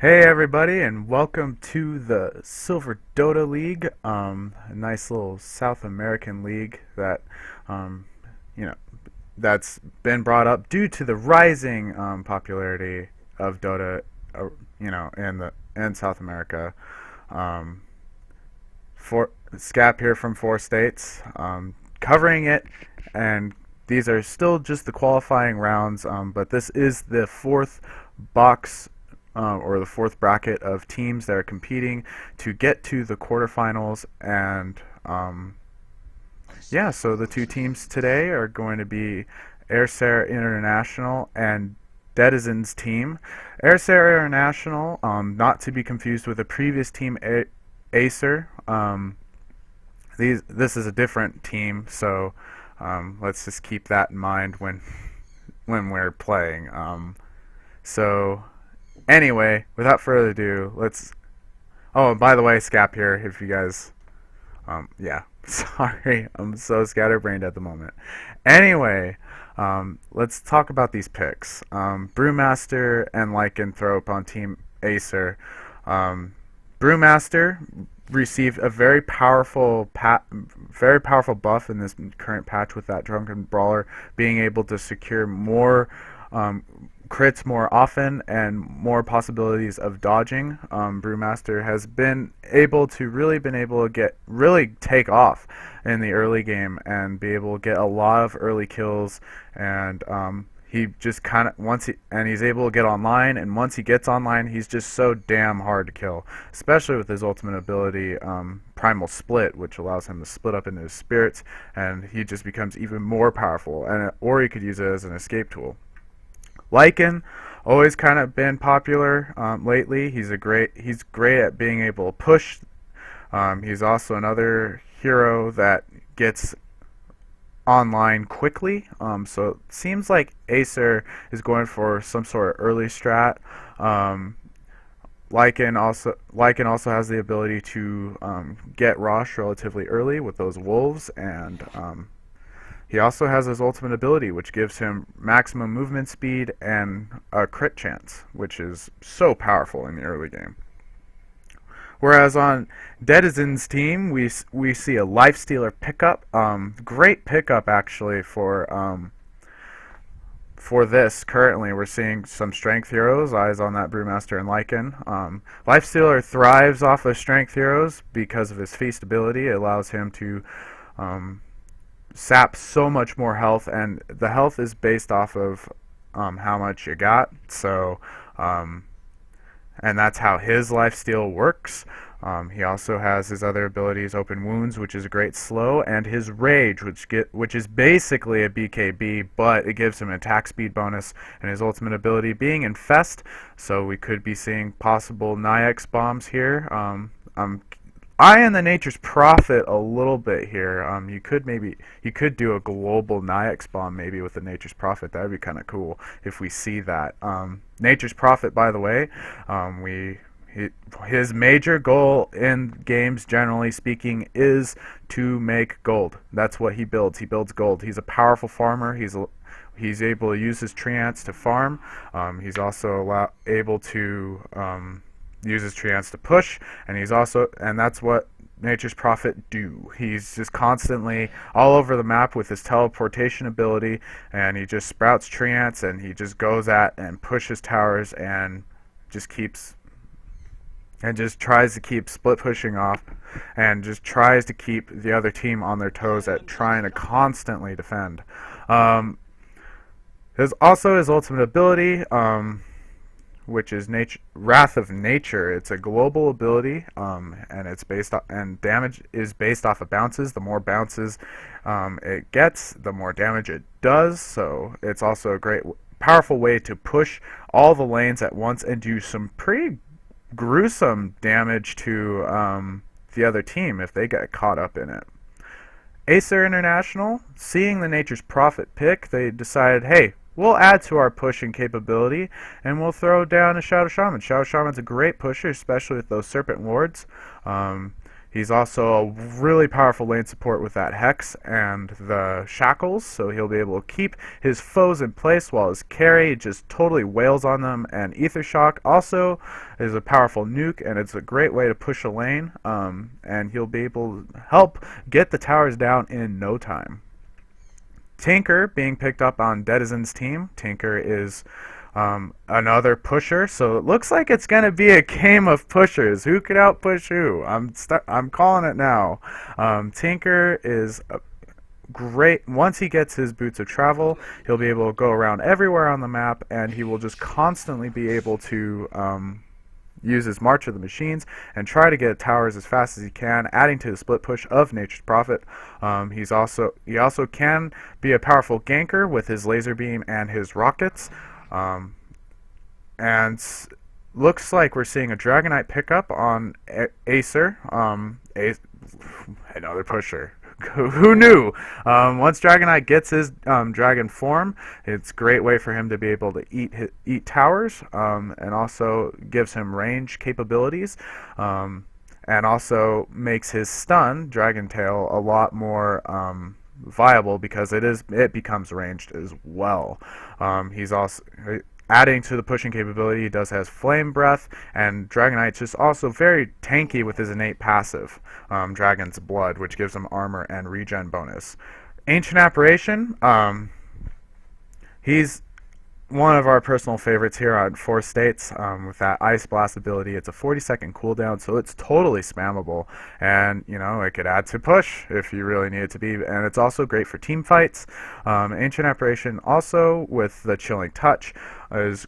Hey everybody, and welcome to the Silver Dota League, a nice little South American league that, um, you know, that's been brought up due to the rising popularity of Dota, in South America. Um, for Scap here from 4 states, covering it, and these are still just the qualifying rounds, but this is the fourth box or the fourth bracket of teams that are competing to get to the quarterfinals. And yeah, so the two teams today are going to be Aesir International and Dedezin'S team. Aesir International, not to be confused with the previous team, Aesir. This is a different team, so let's just keep that in mind when we're playing. So anyway, without further ado, let's. Oh, and by the way, Scap here. If you guys, yeah, sorry, I'm so scatterbrained at the moment. Anyway, let's talk about these picks. Brewmaster and Lycanthrope on Team Aesir. Brewmaster received a very powerful buff in this current patch with that Drunken Brawler being able to secure more crits more often and more possibilities of dodging. Brewmaster has been able to really take off in the early game and be able to get a lot of early kills. And he just kind of he's able to get online, and once he gets online, he's just so damn hard to kill, especially with his ultimate ability, Primal Split, which allows him to split up into his spirits, and he just becomes even more powerful. Or he could use it as an escape tool. Lycan, always kind of been popular lately. He's great at being able to push. He's also another hero that gets online quickly. So it seems like Aesir is going for some sort of early strat. Lycan also has the ability to get Rosh relatively early with those wolves, and he also has his ultimate ability, which gives him maximum movement speed and a crit chance, which is so powerful in the early game. Whereas on Dedezin'S team, we see a Lifestealer pickup. Great pickup, actually, for this. Currently, we're seeing some strength heroes, eyes on that Brewmaster and Lycan. Lifestealer thrives off of strength heroes because of his feast ability. It allows him to sap so much more health, and the health is based off of how much you got. So and that's how his lifesteal works. He also has his other abilities, Open Wounds, which is a great slow, and his Rage, which is basically a BKB, but it gives him an attack speed bonus, and his ultimate ability being Infest. So we could be seeing possible Nyx bombs here. I'm eyeing the Nature's Prophet a little bit here. You could do a global Nyx bomb maybe with the Nature's Prophet. That would be kind of cool if we see that. Nature's Prophet, by the way, his major goal in games, generally speaking, is to make gold. That's what he builds. He builds gold. He's a powerful farmer. He's able to use his treants to farm. He's also able to use his treants to push, and that's what Nature's Prophet do. He's just constantly all over the map with his teleportation ability, and he just sprouts treants, and he just goes at and pushes towers, and just tries to keep split pushing off, and just tries to keep the other team on their toes at trying to constantly defend. There's also his ultimate ability, which is Wrath of Nature. It's a global ability, and damage is based off of bounces. The more bounces it gets, the more damage it does. So it's also a great, powerful way to push all the lanes at once and do some pretty gruesome damage to the other team if they get caught up in it. Aesir International, seeing the Nature's Prophet pick, they decided, hey, we'll add to our pushing capability, and we'll throw down a Shadow Shaman. Shadow Shaman's a great pusher, especially with those Serpent Wards. He's also a really powerful lane support with that Hex and the Shackles, so he'll be able to keep his foes in place while his carry just totally wails on them. And Aether Shock also is a powerful nuke, and it's a great way to push a lane, and he'll be able to help get the towers down in no time. Tinker being picked up on Dedezin'S team. Tinker is another pusher, so it looks like it's going to be a game of pushers. Who could outpush who? I'm calling it now. Tinker is great. Once he gets his boots of travel, he'll be able to go around everywhere on the map, and he will just constantly be able to use his March of the Machines and try to get towers as fast as he can, adding to the split push of Nature's Prophet. He also can be a powerful ganker with his laser beam and his rockets. And looks like we're seeing a Dragonite pickup on Aesir. Another pusher. Who knew? Once Dragonite gets his dragon form, it's a great way for him to be able to eat towers, and also gives him range capabilities, and also makes his stun, Dragon Tail, a lot more viable because it becomes ranged as well. He's also adding to the pushing capability. He does has Flame Breath, and Dragonite's just also very tanky with his innate passive, Dragon's Blood, which gives him armor and regen bonus. Ancient Apparition, he's one of our personal favorites here on 4 States, with that Ice Blast ability. It's a 40-second cooldown, so it's totally spammable, and it could add to push if you really need it to be, and it's also great for team fights. Ancient Apparition also with the Chilling Touch is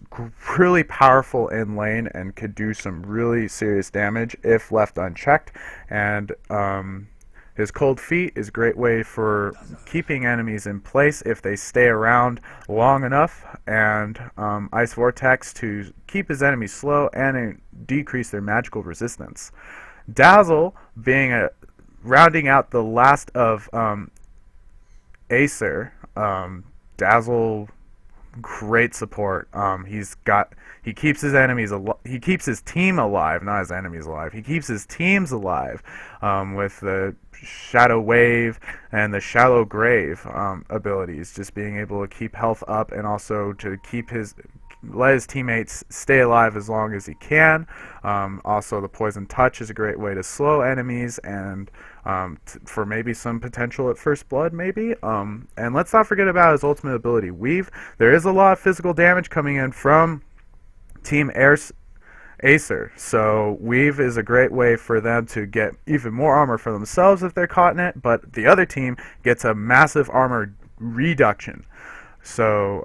really powerful in lane and could do some really serious damage if left unchecked, and his Cold Feet is a great way for keeping enemies in place if they stay around long enough, and Ice Vortex to keep his enemies slow and decrease their magical resistance. Dazzle being rounding out the last of Aesir. Dazzle, great support. He keeps his enemies he keeps his team alive, not his enemies alive. He keeps his teams alive with the Shadow Wave and the Shallow Grave abilities, just being able to keep health up and also to let his teammates stay alive as long as he can. Also, the Poison Touch is a great way to slow enemies and for maybe some potential at first blood, maybe. And let's not forget about his ultimate ability, Weave. There is a lot of physical damage coming in from Team Aesir, so Weave is a great way for them to get even more armor for themselves if they're caught in it, but the other team gets a massive armor reduction. So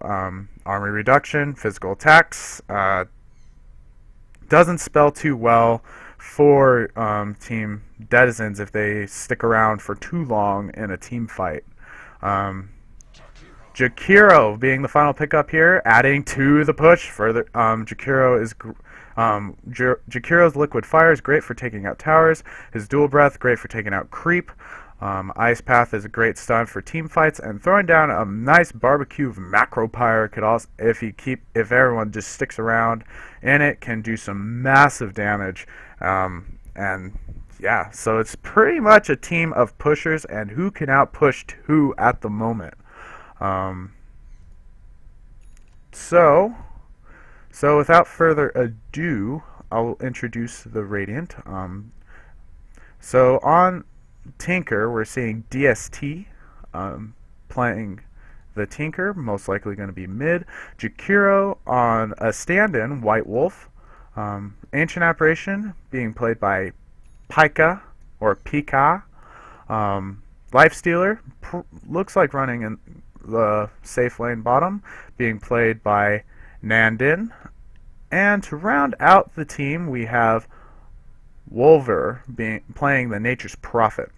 armor reduction, physical attacks, doesn't spell too well for Team Dedezin'S if they stick around for too long in a team fight. Jakiro being the final pickup here, adding to the push further. Jakiro's Liquid Fire is great for taking out towers. His Dual Breath, great for taking out creep. Ice Path is a great stun for team fights, and throwing down a nice barbecue of Macro Pyre could also, if everyone just sticks around in it, can do some massive damage. And yeah, so it's pretty much a team of pushers, and who can outpush who at the moment. So without further ado, I'll introduce the Radiant. So on Tinker, we're seeing DST playing the Tinker, most likely going to be mid. Jakiro on a stand-in, White Wolf. Ancient Apparition being played by Pika or Pika. Lifestealer looks like running in the safe lane bottom, being played by Nandin. And to round out the team, we have Wolver playing the Nature's Prophet.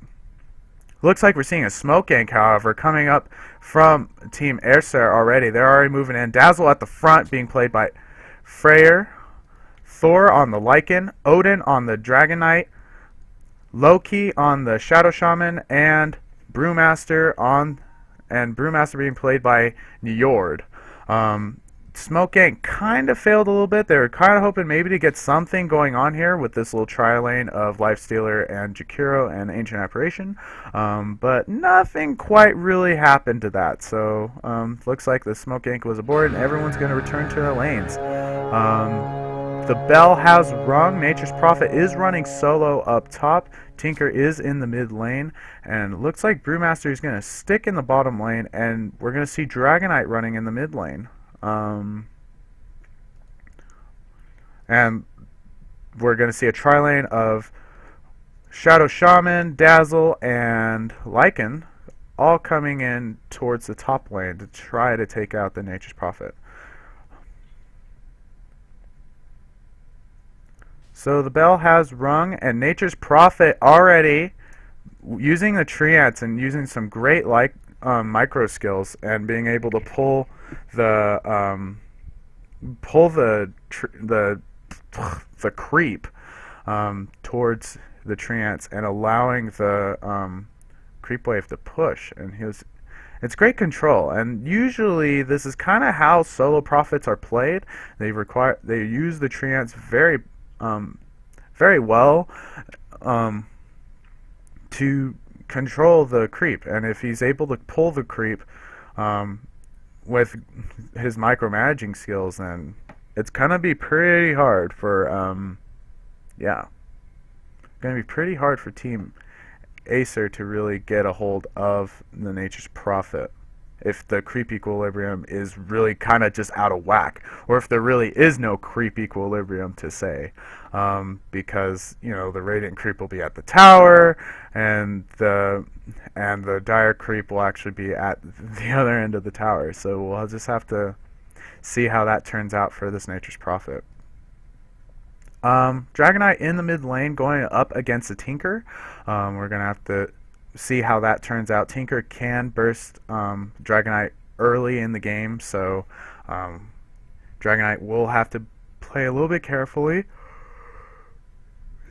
Looks like we're seeing a smoke gank, however, coming up from Team Aesir already. They're already moving in. Dazzle at the front being played by Freyr. Thor on the Lycan. Odin on the Dragonite. Loki on the Shadow Shaman. And Brewmaster being played by Njord. Smoke Gang kind of failed a little bit. They were kind of hoping maybe to get something going on here with this little tri-lane of Lifestealer and Jakiro and Ancient Apparition, but nothing quite really happened to that. So looks like the Smoke Gang was aborted and everyone's going to return to their lanes. The bell has rung. Nature's Prophet is running solo up top. Tinker is in the mid lane, and it looks like Brewmaster is going to stick in the bottom lane, and we're going to see Dragonite running in the mid lane. And we're going to see a tri-lane of Shadow Shaman, Dazzle, and Lycan all coming in towards the top lane to try to take out the Nature's Prophet. So the bell has rung, and Nature's Prophet already using the Treants and using some great micro skills and being able to pull the creep towards the Treants and allowing the creep wave to push, and it's great control. And usually this is kind of how solo prophets are played. They use the Treants very well to control the creep, and if he's able to pull the creep with his micromanaging skills, then it's gonna be pretty hard for gonna be pretty hard for Team Aesir to really get a hold of the Nature's Prophet if the creep equilibrium is really kind of just out of whack, or if there really is no creep equilibrium to say, because the Radiant creep will be at the tower, and the Dire creep will actually be at the other end of the tower. So we'll just have to see how that turns out for this Nature's Prophet. Dragonite in the mid lane going up against the Tinker. We're gonna have to see how that turns out. Tinker can burst Dragonite early in the game, so Dragonite will have to play a little bit carefully.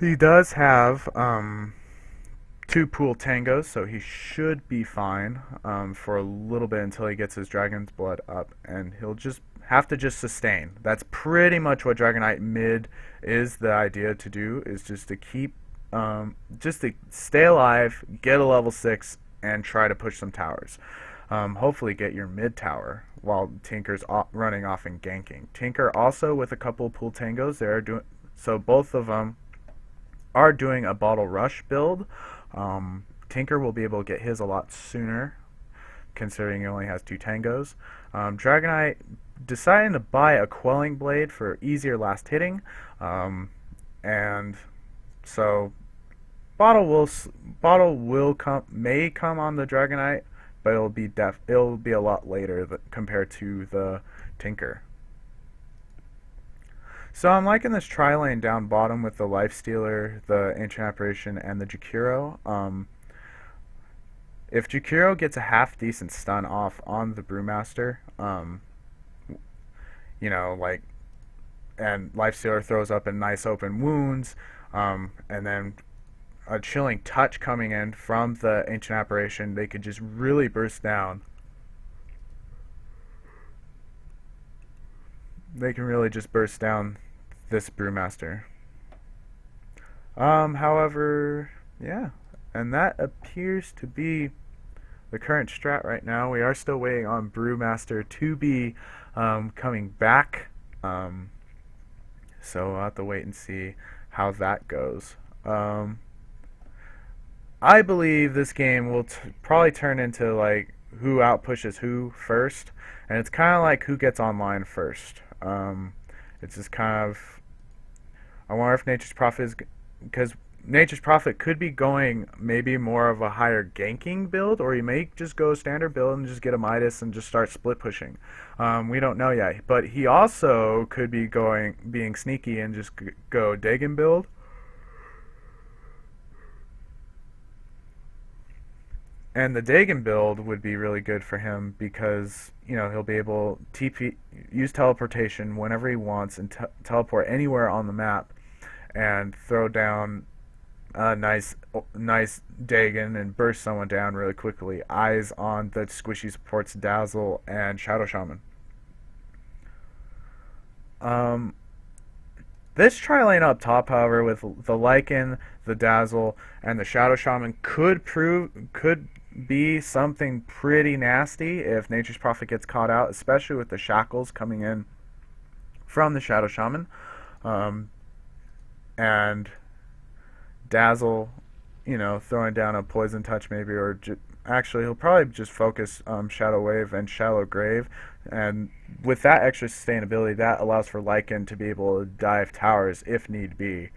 He does have 2 pool tangos, so he should be fine for a little bit until he gets his Dragon's Blood up, and he'll just have to sustain. That's pretty much what Dragonite mid is the idea to do, is just to keep just to stay alive, get a level 6, and try to push some towers. Hopefully get your mid tower while Tinker's running off and ganking. Tinker also with a couple of pool tangos. So both of them are doing a bottle rush build. Tinker will be able to get his a lot sooner, considering he only has 2 tangos. Dragonite deciding to buy a Quelling Blade for easier last hitting, and so Bottle may come on the Dragonite, but it'll be a lot later compared to the Tinker. So I'm liking this tri-lane down bottom with the Lifestealer, the Ancient Apparition, and the Jakiro. If Jakiro gets a half decent stun off on the Brewmaster, and Lifestealer throws up a nice open wounds, and then a chilling touch coming in from the Ancient Apparition, they could just really burst down. They can really just burst down this Brewmaster. However, yeah, and that appears to be the current strat right now. We are still waiting on Brewmaster to be coming back, so we'll have to wait and see how that goes. I believe this game will probably turn into like who outpushes who first, and it's kind of like who gets online first. It's just kind of, I wonder if Nature's Prophet is, because Nature's Prophet could be going maybe more of a higher ganking build, or he may just go standard build and just get a Midas and just start split pushing. We don't know yet, but he also could be being sneaky and just go Dagon build. And the Dagon build would be really good for him because, he'll be able to use teleportation whenever he wants and teleport anywhere on the map and throw down a nice Dagon and burst someone down really quickly. Eyes on the squishy supports Dazzle and Shadow Shaman. Um, this tri-lane up top, however, with the Lycan, the Dazzle, and the Shadow Shaman could be something pretty nasty if Nature's Prophet gets caught out, especially with the shackles coming in from the Shadow Shaman. Um, and Dazzle, throwing down a Poison Touch maybe, or actually he'll probably just focus Shadow Wave and Shallow Grave, and with that extra sustainability, that allows for Lycan to be able to dive towers if need be.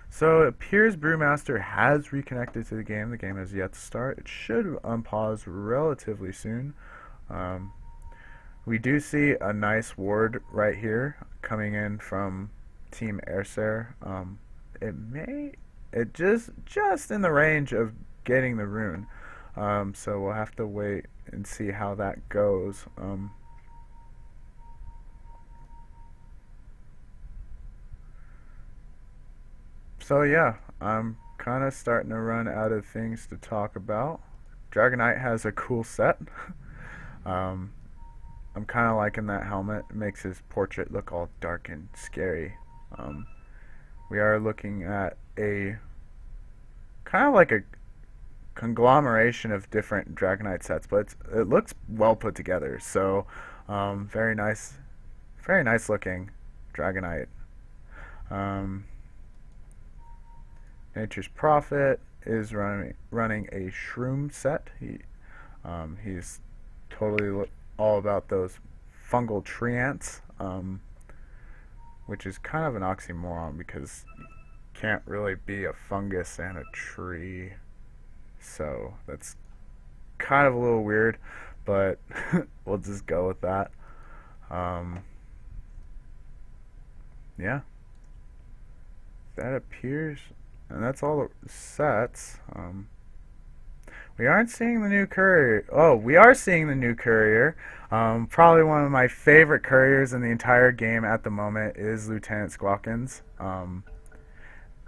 So it appears Brewmaster has reconnected to the game. The game has yet to start. It should unpause relatively soon. Um, we do see a nice ward right here coming in from Team Aesir. It just in the range of getting the rune. So we'll have to wait and see how that goes. So yeah, I'm kind of starting to run out of things to talk about. Dragonite has a cool set. um, I'm kind of liking that helmet. It makes his portrait look all dark and scary. Um, we are looking at a kind of like a conglomeration of different Dragonite sets, but it looks well put together. So very nice looking Dragonite. Um, Nature's Prophet is running a Shroom set. He's totally all about those fungal tree ants, which is kind of an oxymoron because you can't really be a fungus and a tree. So that's kind of a little weird, but we'll just go with that. Um, yeah, that appears, and that's all the sets. We aren't seeing the new courier. Oh, we are seeing the new courier. Probably one of my favorite couriers in the entire game at the moment is Lieutenant Squawkins.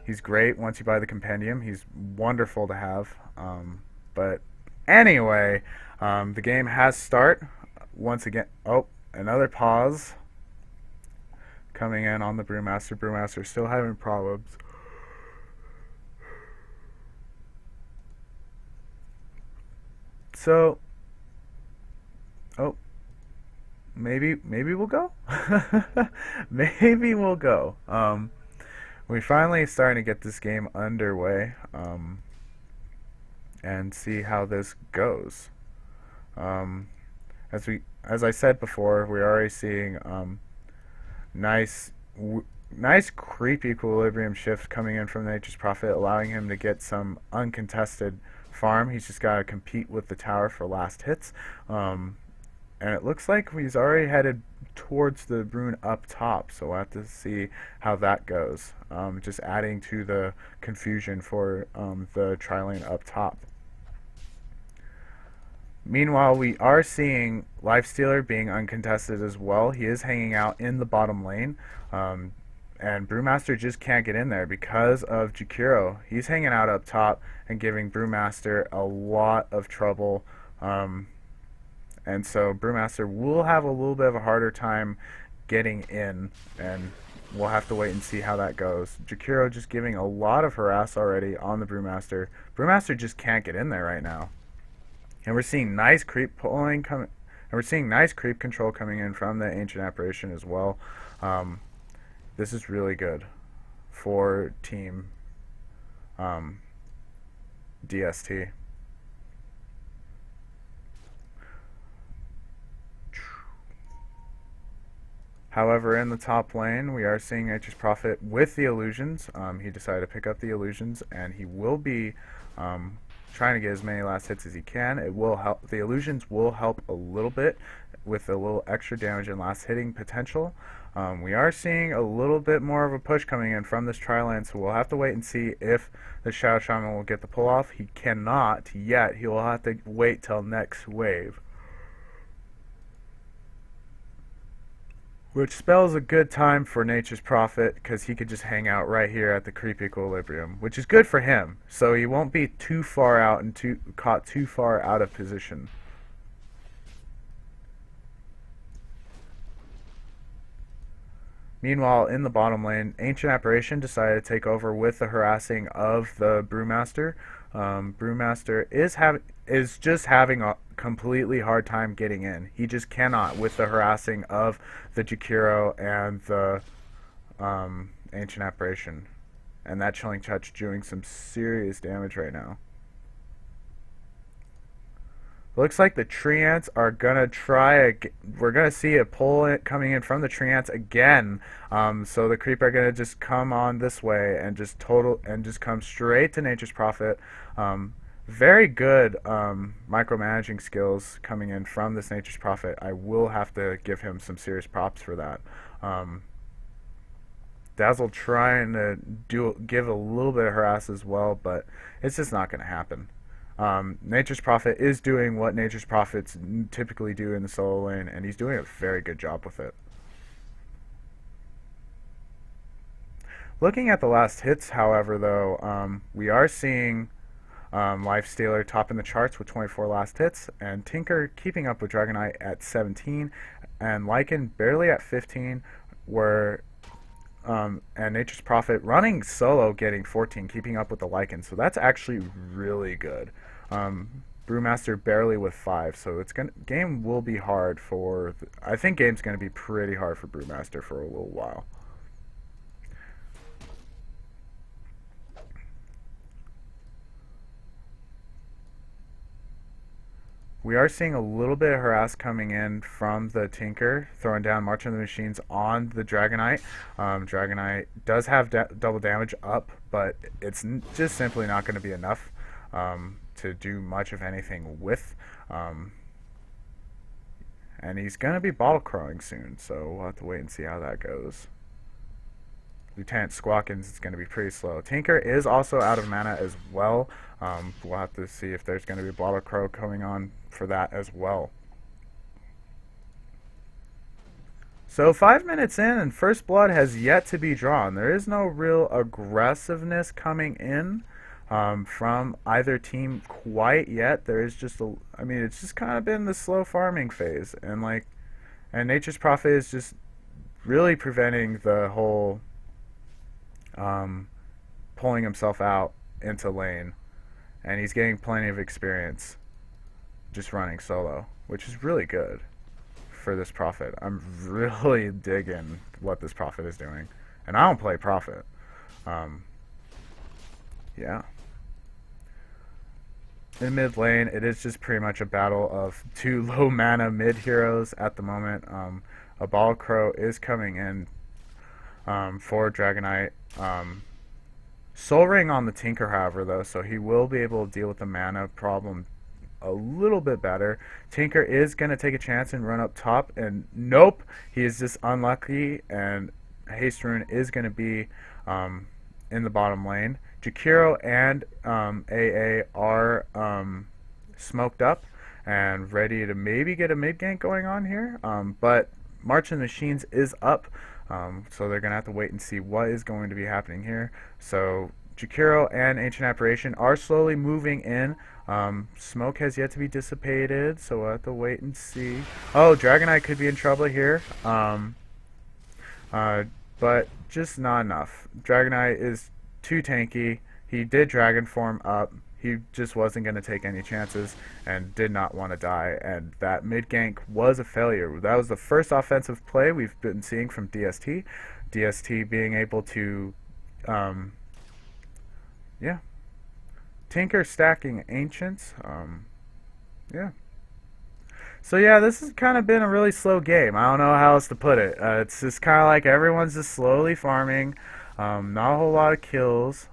He's great once you buy the compendium. He's wonderful to have. But anyway, the game has start once again. Oh, another pause coming in on the Brewmaster. Brewmaster still having problems. So, oh, maybe we'll go. Maybe we'll go. We finally starting to get this game underway, and see how this goes. Um, as I said before, we're already seeing nice nice creep equilibrium shift coming in from Nature's Prophet, allowing him to get some uncontested farm. He's just got to compete with the tower for last hits. And it looks like he's already headed towards the rune up top, so we'll have to see how that goes. Just adding to the confusion for the tri-lane up top. Meanwhile, we are seeing Lifestealer being uncontested as well. He is hanging out in the bottom lane, and Brewmaster just can't get in there because of Jakiro. He's hanging out up top and giving Brewmaster a lot of trouble. And so Brewmaster will have a little bit of a harder time getting in, and we'll have to wait and see how that goes. Jakiro just giving a lot of harass already on the Brewmaster. Brewmaster just can't get in there right now. And we're seeing nice creep pulling coming, and we're seeing nice creep control coming in from the Ancient Apparition as well. This is really good for Team DST. However, in the top lane, we are seeing Nature's Prophet with the illusions. He decided to pick up the illusions, and he will be trying to get as many last hits as he can. It will help. The illusions will help a little bit with a little extra damage and last hitting potential. We are seeing a little bit more of a push coming in from this tri-lane, so we'll have to wait and see if the Shadow Shaman will get the pull off. He cannot yet. He will have to wait till next wave. which spells a good time for Nature's Prophet because he could just hang out right here at the creep equilibrium, which is good for him. So he won't be too far out and caught too far out of position. Meanwhile, in the bottom lane, Ancient Apparition decided to take over with the harassing of the Brewmaster. Brewmaster is just having a completely hard time getting in. He just cannot with the harassing of the Jakiro and the Ancient Apparition. And that Chilling Touch doing some serious damage right now. Looks like the tree ants are gonna try. We're gonna see a pull coming in from the tree ants again. So the creep are gonna just come on this way and just come straight to Nature's Prophet. Very good micromanaging skills coming in from this Nature's Prophet. I will have to give him some serious props for that. Dazzle trying to give a little bit of harass as well, but it's just not gonna happen. Nature's Prophet is doing what Nature's Prophets typically do in the solo lane, and he's doing a very good job with it. Looking at the last hits, however, though, we are seeing Lifestealer topping the charts with 24 last hits, and Tinker keeping up with Dragonite at 17, and Lycan barely at 15, and Nature's Prophet running solo getting 14, keeping up with the Lycan. So that's actually really good. Brewmaster barely with 5, so game will be hard for. I think game's gonna be pretty hard for Brewmaster for a little while. We are seeing a little bit of harass coming in from the Tinker, throwing down March of the Machines on the Dragonite. Dragonite does have double damage up, but it's just simply not going to be enough to do much of anything with. And he's going to be bottle crowing soon, so we'll have to wait and see how that goes. Lieutenant Squawkins is going to be pretty slow. Tinker is also out of mana as well. We'll have to see if there's going to be Bottle Crow coming on for that as well. So 5 minutes in and First Blood has yet to be drawn. There is no real aggressiveness coming in from either team quite yet. There is just it's just kind of been the slow farming phase, and Nature's Prophet is just really preventing the whole pulling himself out into lane, and he's getting plenty of experience just running solo, which is really good for this Prophet. I'm really digging what this Prophet is doing, and I don't play Prophet. Yeah. In mid lane, it is just pretty much a battle of two low mana mid heroes at the moment. A Ball Crow is coming in for Dragonite. Soul Ring on the Tinker, however, though, so he will be able to deal with the mana problem a little bit better. Tinker is going to take a chance and run up top, and nope, he is just unlucky, and Haste Rune is going to be in the bottom lane. Jakiro and AA are smoked up and ready to maybe get a mid gank going on here, but March of the Machines is up, so they're going to have to wait and see what is going to be happening here. So Jakiro and Ancient Apparition are slowly moving in. Smoke has yet to be dissipated, so we'll have to wait and see. Oh, Dragonite could be in trouble here, but just not enough. Dragonite is too tanky. He did Dragon Form up. He just wasn't going to take any chances and did not want to die. And that mid gank was a failure. That was the first offensive play we've been seeing from DST. DST being able to, yeah. Tinker stacking Ancients. Yeah. So yeah, this has kind of been a really slow game. I don't know how else to put it. It's just kind of like everyone's just slowly farming. Not a whole lot of kills.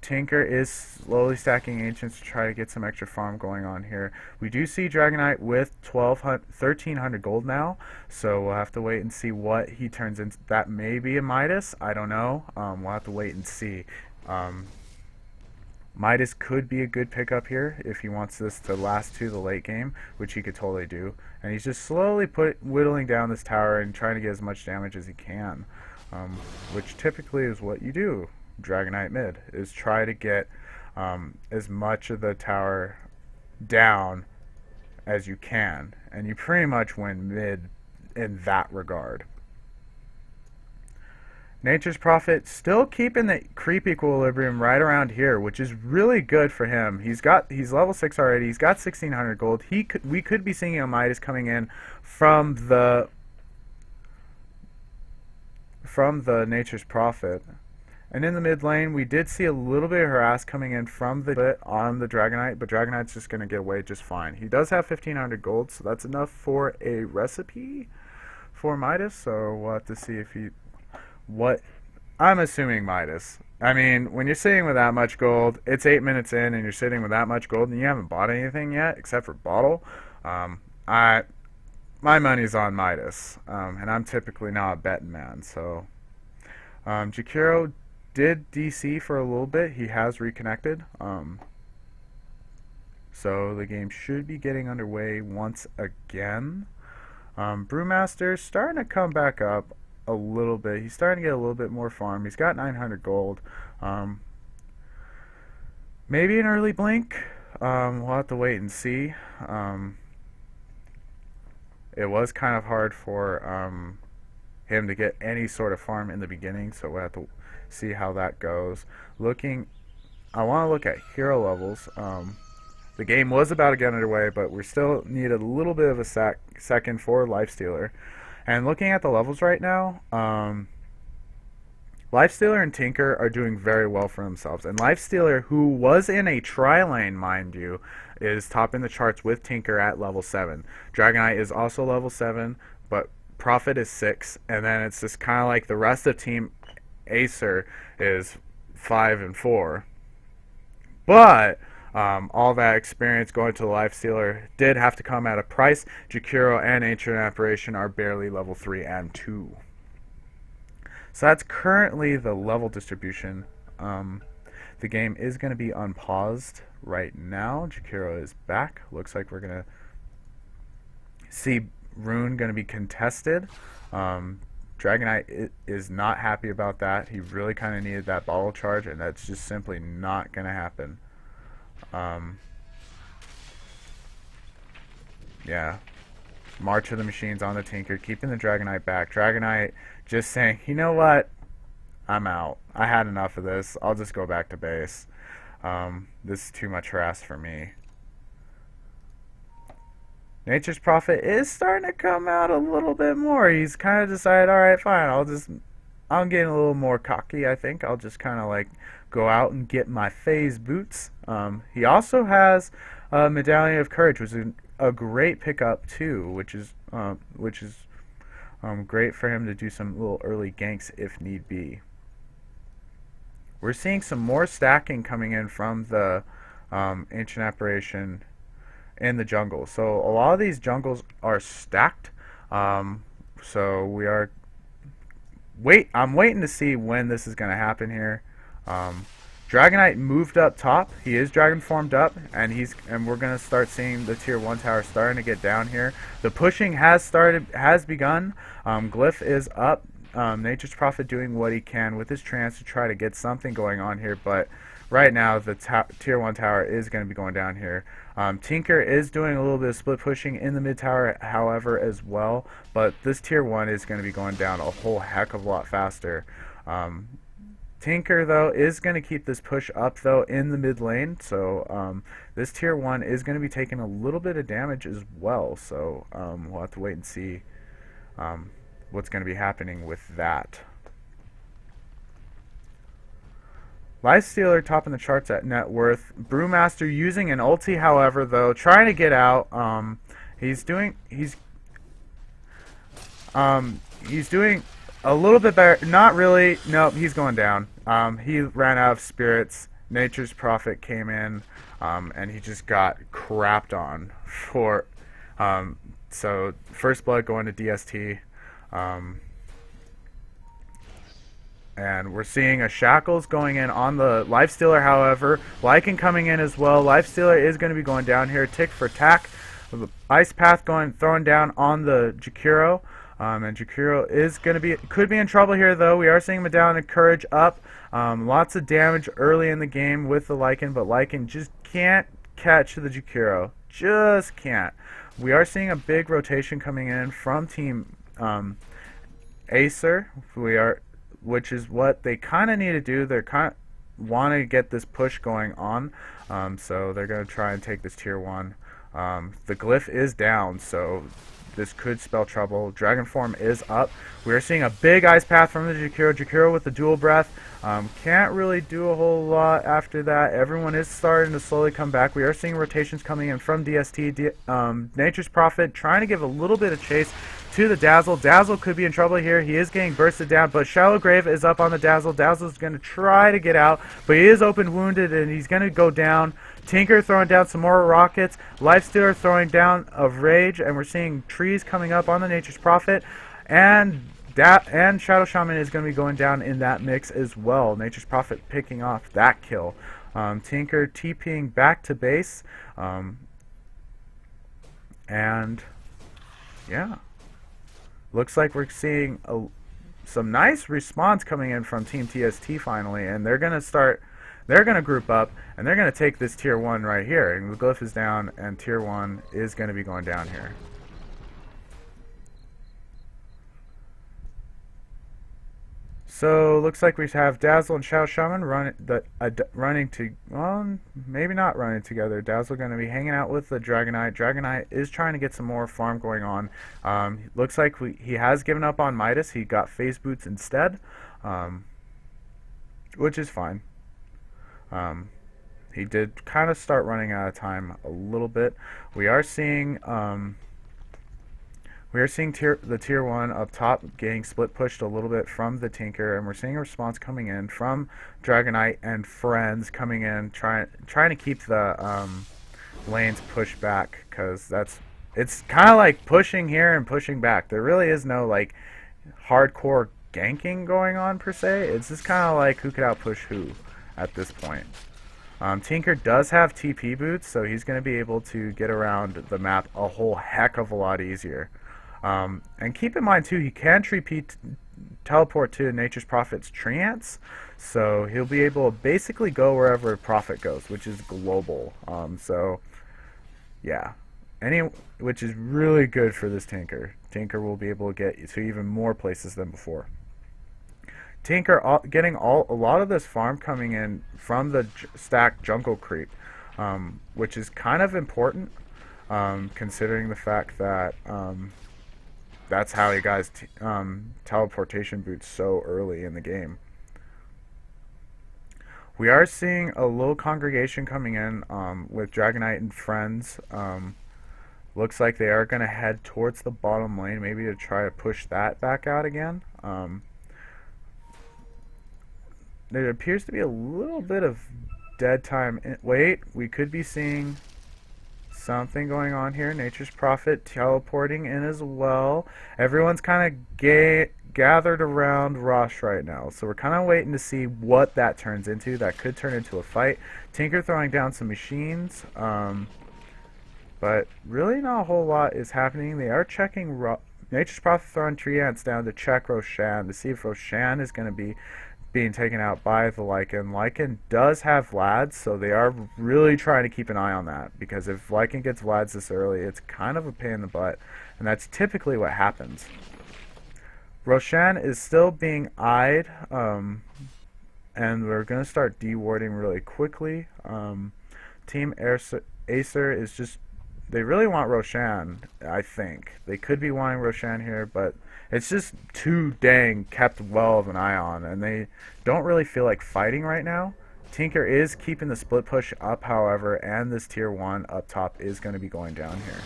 Tinker is slowly stacking Ancients to try to get some extra farm going on here. We do see Dragonite with 1,300 gold now, so we'll have to wait and see what he turns into. That may be a Midas. I don't know. We'll have to wait and see. Midas could be a good pickup here if he wants this to last to the late game, which he could totally do. And he's just slowly whittling down this tower and trying to get as much damage as he can, which typically is what you do. Dragonite mid is try to get as much of the tower down as you can, and you pretty much win mid in that regard. Nature's Prophet still keeping the creep equilibrium right around here, which is really good for him. He's level 6 already. He's got 1600 gold. We could be seeing a Midas coming in from the Nature's Prophet. And in the mid lane, we did see a little bit of harass coming in from the on the Dragonite, but Dragonite's just going to get away just fine. He does have 1500 gold, so that's enough for a recipe for Midas. So we'll have to see if he... I'm assuming Midas. I mean, when you're sitting with that much gold, it's 8 minutes in and you're sitting with that much gold and you haven't bought anything yet except for bottle. My money's on Midas, and I'm typically not a betting man. So Jakiro did DC for a little bit. He has reconnected. So the game should be getting underway once again. Brewmaster's starting to come back up a little bit. He's starting to get a little bit more farm. He's got 900 gold. Maybe an early blink. We'll have to wait and see. It was kind of hard for him to get any sort of farm in the beginning, so we'll have to see how that goes. I want to look at hero levels. The game was about to get underway, but we still need a little bit of a second for Lifestealer. And looking at the levels right now, Lifestealer and Tinker are doing very well for themselves. And Lifestealer, who was in a tri-lane, mind you, is topping the charts with Tinker at level 7. Dragonite is also level 7, but Prophet is 6. And then it's just kind of like the rest of Team Aesir is 5 and 4. But all that experience going to the Lifestealer did have to come at a price. Jakiro and Ancient Apparition are barely level 3 and 2. So that's currently the level distribution. The game is going to be unpaused right now. Jakiro is back. Looks like we're going to see Rune going to be contested. Dragonite is not happy about that. He really kind of needed that bottle charge, and that's just simply not going to happen. Yeah. March of the Machines on the Tinker, keeping the Dragonite back. Dragonite just saying, you know what? I'm out. I had enough of this. I'll just go back to base. This is too much harass for me. Nature's Prophet is starting to come out a little bit more. He's kind of decided, alright, fine, I'm getting a little more cocky, I think. I'll just kind of like go out and get my phase boots. He also has a Medallion of Courage, which is a great pickup too, which is great for him to do some little early ganks if need be. We're seeing some more stacking coming in from the Ancient Apparition in the jungle. So a lot of these jungles are stacked. So we are I'm waiting to see when this is going to happen here. Dragonite moved up top. He is dragon formed up, and we're going to start seeing the tier 1 tower starting to get down here. The pushing has begun. Glyph is up. Nature's Prophet doing what he can with his trance to try to get something going on here, but right now the tier 1 tower is going to be going down here. Tinker is doing a little bit of split pushing in the mid tower, however, as well, but this tier 1 is going to be going down a whole heck of a lot faster. Tinker, though, is going to keep this push up, though, in the mid lane, so this tier 1 is going to be taking a little bit of damage as well, so we'll have to wait and see what's going to be happening with that. Lifestealer topping the charts at net worth. Brewmaster using an ulti, however, though, trying to get out. He's doing a little bit better. Not really. Nope, he's going down. He ran out of spirits. Nature's Prophet came in, and he just got crapped on for. So first blood going to DST. And we're seeing a Shackles going in on the Lifestealer, however. Lycan coming in as well. Lifestealer is going to be going down here. Tick for tack. With the Ice Path throwing down on the Jakiro. And Jakiro is going to could be in trouble here, though. We are seeing Medallion and Courage up. Lots of damage early in the game with the Lycan, but Lycan just can't catch the Jakiro. Just can't. We are seeing a big rotation coming in from Team Aesir. Which is what they kind of need to do. They're kind of want to get this push going on, so they're going to try and take this tier 1. The glyph is down, so this could spell trouble. Dragon form is up. We are seeing a big ice path from the Jakiro. Jakiro with the dual breath. Can't really do a whole lot after that. Everyone is starting to slowly come back. We are seeing rotations coming in from DST. Nature's Prophet trying to give a little bit of chase to the Dazzle. Dazzle could be in trouble here. He is getting bursted down, but Shallow Grave is up on the Dazzle. Dazzle's going to try to get out, but he is open wounded, and he's going to go down. Tinker throwing down some more rockets. Lifestealer throwing down of Rage, and we're seeing trees coming up on the Nature's Prophet. And Shadow Shaman is going to be going down in that mix as well. Nature's Prophet picking off that kill. Tinker TPing back to base. And yeah. Looks like we're seeing some nice response coming in from Team TST finally, and they're going to group up, and they're going to take this tier 1 right here. And the glyph is down, and tier 1 is going to be going down here. So looks like we have Dazzle and Shadow Shaman running to, well, maybe not running together. Dazzle going to be hanging out with the Dragonite. Dragonite is trying to get some more farm going on. Looks like he has given up on Midas. He got Phase Boots instead, which is fine. He did kind of start running out of time a little bit. We are seeing the tier 1 up top getting split pushed a little bit from the Tinker, and we're seeing a response coming in from Dragonite and friends coming in, trying to keep the lanes pushed back, because it's kind of like pushing here and pushing back. There really is no like hardcore ganking going on per se. It's just kind of like who could outpush who at this point. Tinker does have TP boots, so he's going to be able to get around the map a whole heck of a lot easier. And keep in mind too, he can teleport to Nature's Prophet's tree ants, so he'll be able to basically go wherever Prophet goes, which is global. So yeah, which is really good for this Tinker. Tinker will be able to get to even more places than before. Tinker getting a lot of this farm coming in from the stack jungle creep, which is kind of important, considering the fact that that's how he got teleportation boots so early in the game. We are seeing a little congregation coming in with Dragonite and friends. Looks like they are going to head towards the bottom lane, maybe to try to push that back out again. There appears to be a little bit of dead time. Wait, we could be seeing something going on here. Nature's Prophet teleporting in as well. Everyone's kind of gathered around Rosh right now, so we're kind of waiting to see what that turns into. That could turn into a fight. Tinker throwing down some machines, but really not a whole lot is happening. They are checking Nature's Prophet throwing tree ants down to check Roshan to see if Roshan is going to be being taken out by the Lycan. Lycan does have Vlads, so they are really trying to keep an eye on that, because if Lycan gets Vlads this early, it's kind of a pain in the butt, and that's typically what happens. Roshan is still being eyed, and we're going to start dewarding really quickly. Team Aesir is just, they really want Roshan, I think. They could be wanting Roshan here, but it's just too dang kept well of an eye on, and they don't really feel like fighting right now. Tinker is keeping the split push up, however, and this tier 1 up top is going to be going down here.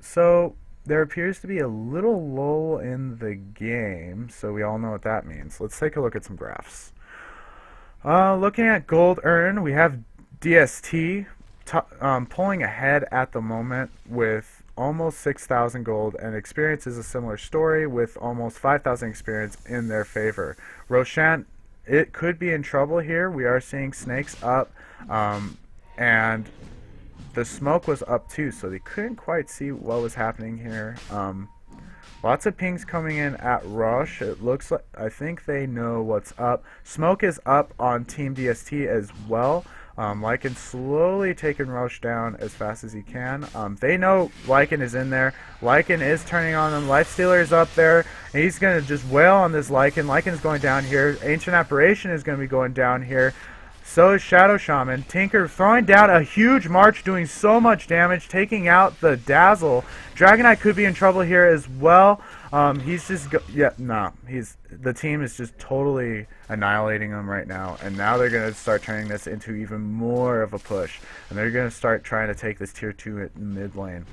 So there appears to be a little lull in the game, so we all know what that means. Let's take a look at some graphs. Looking at gold earn, we have DST pulling ahead at the moment with almost 6,000 gold, and experience is a similar story with almost 5,000 experience in their favor. Roshan, it could be in trouble here. We are seeing snakes up, and the smoke was up too, so they couldn't quite see what was happening here. Lots of pings coming in at Rush. It looks like, I think they know what's up. Smoke is up on Team DST as well. Lycan slowly taking Rush down as fast as he can. They know Lycan is in there. Lycan is turning on them. Lifestealer is up there. And he's going to just wail on this Lycan. Lycan is going down here. Ancient Apparition is going to be going down here. So is Shadow Shaman. Tinker throwing down a huge march, doing so much damage, taking out the Dazzle. Dragonite could be in trouble here as well. He's just the team is just totally annihilating them right now, and now they're gonna start turning this into even more of a push, and they're gonna start trying to take this tier 2 at mid lane.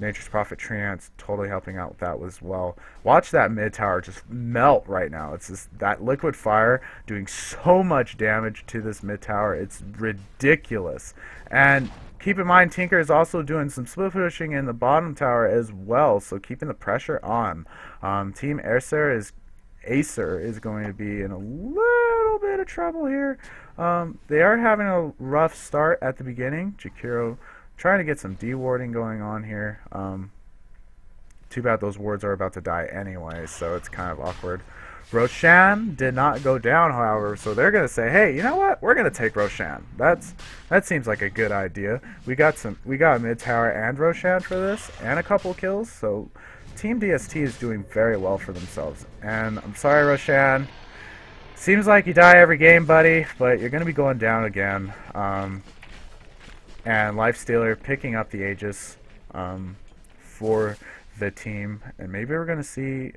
Nature's Prophet Treants totally helping out with that as well. Watch that mid tower just melt right now. It's just that liquid fire doing so much damage to this mid tower. It's ridiculous. And keep in mind, Tinker is also doing some split pushing in the bottom tower as well, so keeping the pressure on. Team Aesir is going to be in a little bit of trouble here. They are having a rough start at the beginning. Jakiro trying to get some de-warding going on here. Too bad those wards are about to die anyway, so it's kind of awkward. Roshan did not go down, however, so they're going to say, hey, you know what? We're going to take Roshan. That seems like a good idea. We got a mid tower and Roshan for this, and a couple kills, so Team DST is doing very well for themselves. And I'm sorry, Roshan. Seems like you die every game, buddy, but you're going to be going down again. And Lifestealer picking up the Aegis for the team. And maybe we're going to see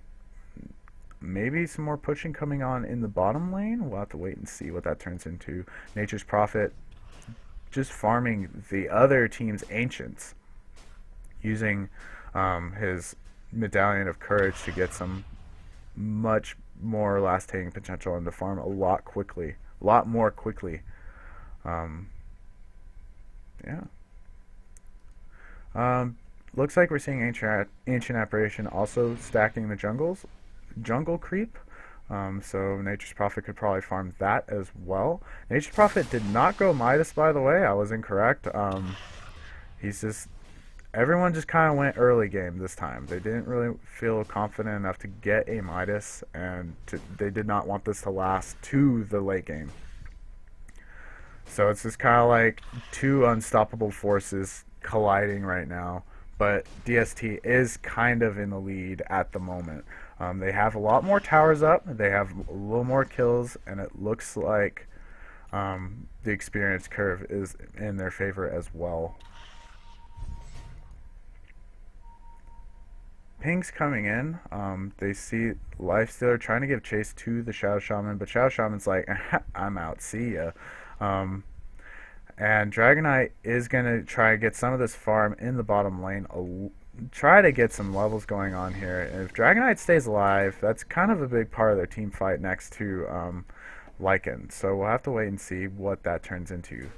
maybe some more pushing coming on in the bottom lane. We'll have to wait and see what that turns into. Nature's Prophet just farming the other team's Ancients, using his Medallion of Courage to get some much more last hitting potential and to farm a lot more quickly. Looks like we're seeing Ancient Apparition also stacking the jungle creep. So Nature's Prophet could probably farm that as well. Nature's Prophet did not go Midas, by the way. I was incorrect. Everyone just kind of went early game this time. They didn't really feel confident enough to get a Midas, and they did not want this to last to the late game. So it's just kind of like two unstoppable forces colliding right now. But DST is kind of in the lead at the moment. They have a lot more towers up. They have a little more kills, and it looks like the experience curve is in their favor as well. Ping's coming in. They see Lifestealer trying to give chase to the Shadow Shaman, but Shadow Shaman's like, I'm out, see ya. And Dragonite is going to try to get some of this farm in the bottom lane, try to get some levels going on here. And if Dragonite stays alive, that's kind of a big part of their team fight next to Lycan. So we'll have to wait and see what that turns into.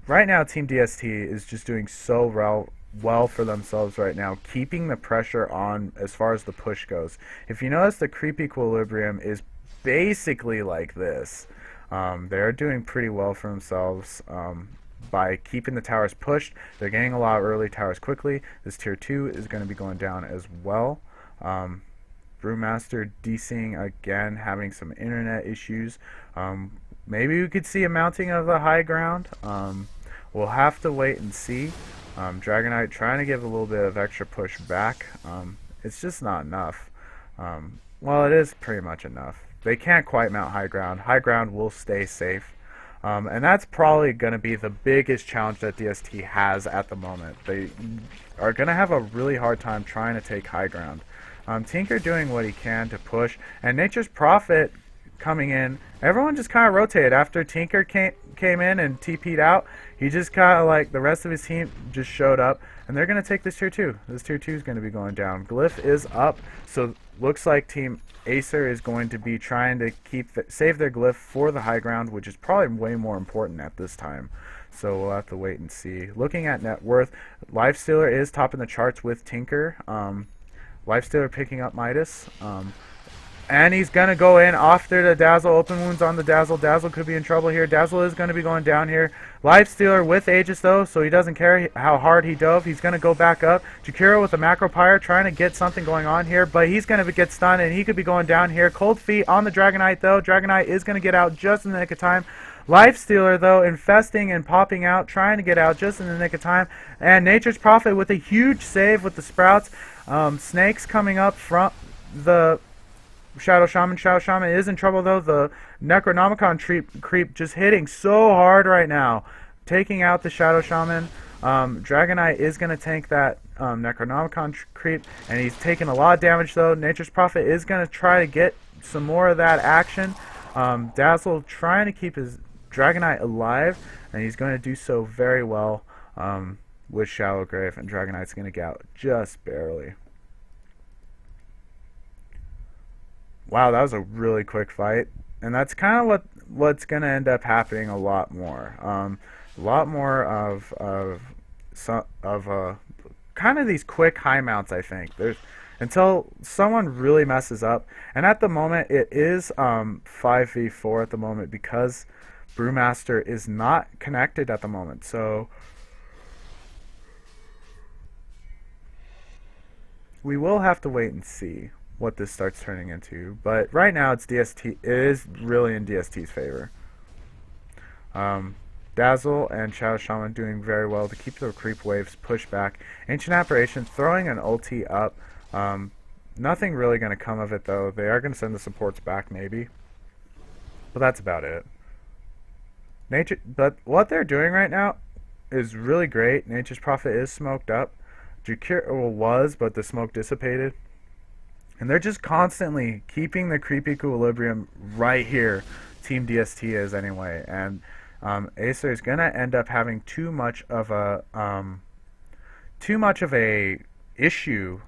Right now, Team DST is just doing so well for themselves right now, keeping the pressure on as far as the push goes. If you notice, the creep equilibrium is basically like this. They're doing pretty well for themselves by keeping the towers pushed. They're getting a lot of early towers quickly. This tier 2 is going to be going down as well. Brewmaster DCing again, having some internet issues. Maybe we could see a mounting of the high ground. We'll have to wait and see. Dragonite trying to give a little bit of extra push back. It's just not enough. Well, it is pretty much enough. They can't quite mount high ground. High ground will stay safe. And that's probably going to be the biggest challenge that DST has at the moment. They are going to have a really hard time trying to take high ground. Tinker doing what he can to push. And Nature's Prophet coming in. Everyone just kind of rotated after Tinker came in and TP'd out. He just kind of like the rest of his team just showed up, and they're gonna take this tier 2. This tier 2 is gonna be going down. Glyph is up, so looks like Team Aesir is going to be trying to save their Glyph for the high ground, which is probably way more important at this time. So we'll have to wait and see. Looking at net worth, Lifestealer is topping the charts with Tinker. Lifestealer picking up Midas. And he's going to go in after the Dazzle. Open wounds on the Dazzle. Dazzle could be in trouble here. Dazzle is going to be going down here. Lifestealer with Aegis, though, so he doesn't care how hard he dove. He's going to go back up. Jakiro with a Macro Pyre trying to get something going on here, but he's going to get stunned, and he could be going down here. Cold Feet on the Dragonite, though. Dragonite is going to get out just in the nick of time. Lifestealer, though, infesting and popping out, trying to get out just in the nick of time. And Nature's Prophet with a huge save with the Sprouts. Snakes coming up from the Shadow Shaman. Shadow Shaman is in trouble, though. The Necronomicon creep just hitting so hard right now, taking out the Shadow Shaman. Dragonite is going to tank that Necronomicon creep, and he's taking a lot of damage, though. Nature's Prophet is going to try to get some more of that action. Dazzle trying to keep his Dragonite alive, and he's going to do so very well with Shallow Grave, and Dragonite's going to get out just barely. Wow, that was a really quick fight, and that's kind of what's going to end up happening a lot more. A lot more of kind of these quick high mounts, I think. Until someone really messes up, and at the moment it is 5v4 at the moment because Brewmaster is not connected at the moment. So we will have to wait and see what this starts turning into, but right now it's DST. It is really in DST's favor. Dazzle and Shadow Shaman doing very well to keep the creep waves pushed back. Ancient Apparition throwing an ulti up. Nothing really going to come of it, though. They are going to send the supports back, maybe, but that's about it. But what they're doing right now is really great. Nature's Prophet is smoked up. Jakiro was, but the smoke dissipated. And they're just constantly keeping the creep equilibrium right here. Team DST is anyway, and Aesir is gonna end up having too much of a issue.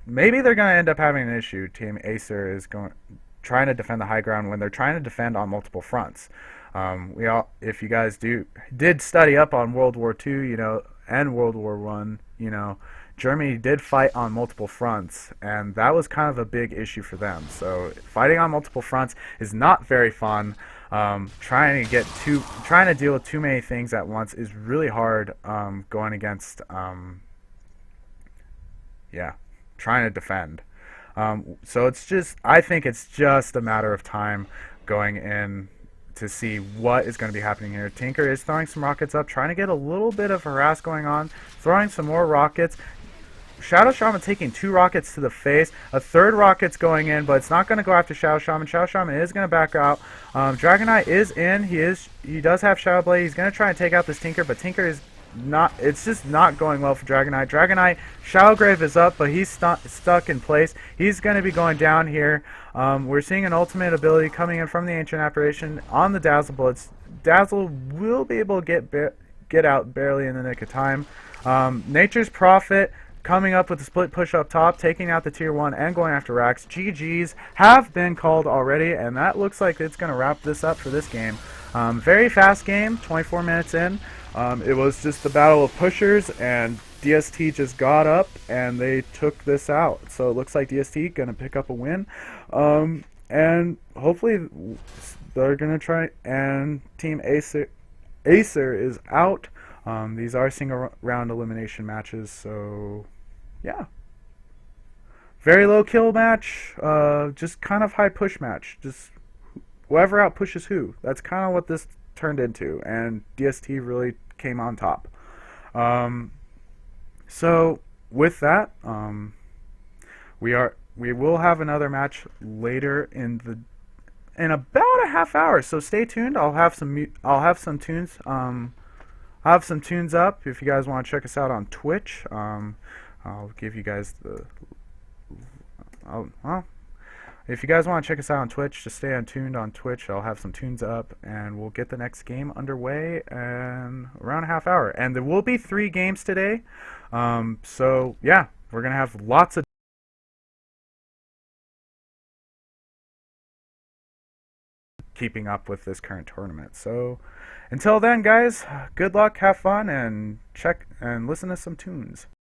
Maybe they're gonna end up having an issue. Team Aesir is trying to defend the high ground when they're trying to defend on multiple fronts. If you guys did study up on World War II, and World War I, Germany did fight on multiple fronts, and that was kind of a big issue for them. So fighting on multiple fronts is not very fun. Trying to deal with too many things at once is really hard. Going against, trying to defend. So I think it's just a matter of time going in to see what is going to be happening here. Tinker is throwing some rockets up, trying to get a little bit of harass going on, throwing some more rockets. Shadow Shaman taking 2 rockets to the face. A third rocket's going in, but it's not going to go after Shadow Shaman. Shadow Shaman is going to back out. Dragonite is in. He does have Shadow Blade. He's going to try and take out this Tinker, but Tinker is not. It's just not going well for Dragonite. Dragonite, Shadow Grave is up, but he's stuck in place. He's going to be going down here. We're seeing an ultimate ability coming in from the Ancient Apparition on the Dazzle bullets. Dazzle will be able to get out barely in the nick of time. Nature's Prophet coming up with a split push up top, taking out the tier 1 and going after Rax. GG's have been called already, and that looks like it's going to wrap this up for this game. Very fast game, 24 minutes in. It was just the battle of pushers, and DST just got up and they took this out. So it looks like DST going to pick up a win. And hopefully they're going to try, and Team Aesir is out. These are single round elimination matches, so yeah. Very low kill match, just kind of high push match. Just whoever out pushes who. That's kind of what this turned into, and DST really came on top. So with that, we will have another match later in about a half hour. So stay tuned. I'll have some tunes. I have some tunes up if you guys want to check us out on Twitch. I'll give you guys If you guys want to check us out on Twitch, just stay tuned on Twitch. I'll have some tunes up, and we'll get the next game underway in around a half hour. And there will be 3 games today. So yeah, we're gonna have lots of keeping up with this current tournament. So until then, guys, good luck, have fun, and check and listen to some tunes.